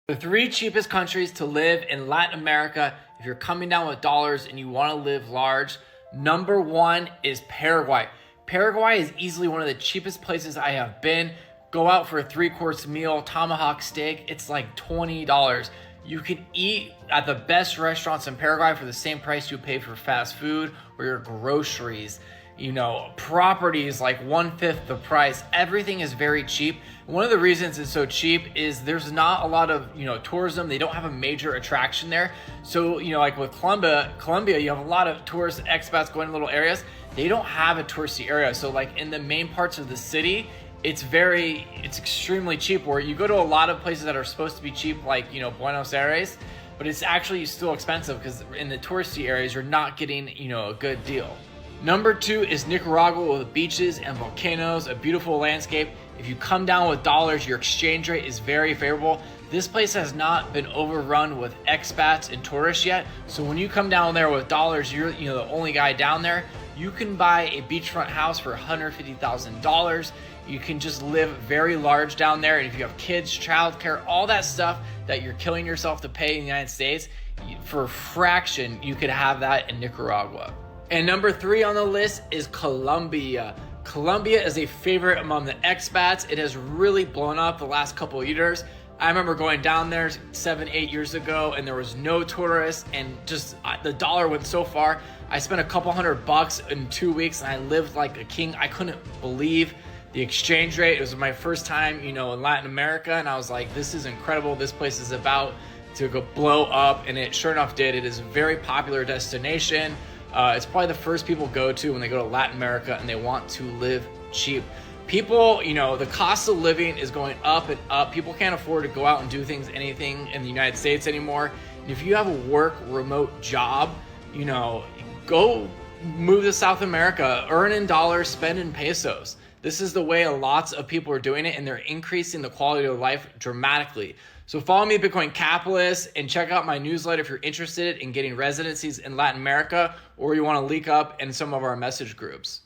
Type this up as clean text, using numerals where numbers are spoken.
The three cheapest countries to live in Latin America, if you're coming down with dollars and you want to live large, number one is Paraguay. Paraguay is easily one of the cheapest places I have been. Go out for a three-course meal, tomahawk steak, it's like $20. You can eat at the best restaurants in Paraguay for the same price you pay for fast food or your groceries. Properties like 1/5 the price. Everything is very cheap. One of the reasons it's so cheap is there's not a lot of, tourism. They don't have a major attraction there. So, like with Colombia, you have a lot of tourist expats going to little areas. They don't have a touristy area. So like in the main parts of the city, it's extremely cheap, where you go to a lot of places that are supposed to be cheap, like, Buenos Aires, but it's actually still expensive because in the touristy areas, you're not getting, a good deal. Number two is Nicaragua with beaches and volcanoes, a beautiful landscape. If you come down with dollars, your exchange rate is very favorable. This place has not been overrun with expats and tourists yet. So when you come down there with dollars, you're the only guy down there. You can buy a beachfront house for $150,000. You can just live very large down there. And if you have kids, childcare, all that stuff that you're killing yourself to pay in the United States, for a fraction, you could have that in Nicaragua. And number three on the list is Colombia. Colombia is a favorite among the expats. It has really blown up the last couple of years. I remember going down there 7-8 years ago and there was no tourists, and just the dollar went so far. I spent a couple $100 in 2 weeks and I lived like a king. I couldn't believe the exchange rate. It was my first time, in Latin America, and I was like, this is incredible. This place is about to go blow up, and it sure enough did. It is a very popular destination. It's probably the first people go to when they go to Latin America and they want to live cheap. People, the cost of living is going up and up. People can't afford to go out and do anything in the United States anymore. And if you have a remote job, go move to South America, earn in dollars, spend in pesos. This is the way lots of people are doing it, and they're increasing the quality of life dramatically. So follow me, Bitcoin Capitalist, and check out my newsletter if you're interested in getting residencies in Latin America, or you want to link up in some of our message groups.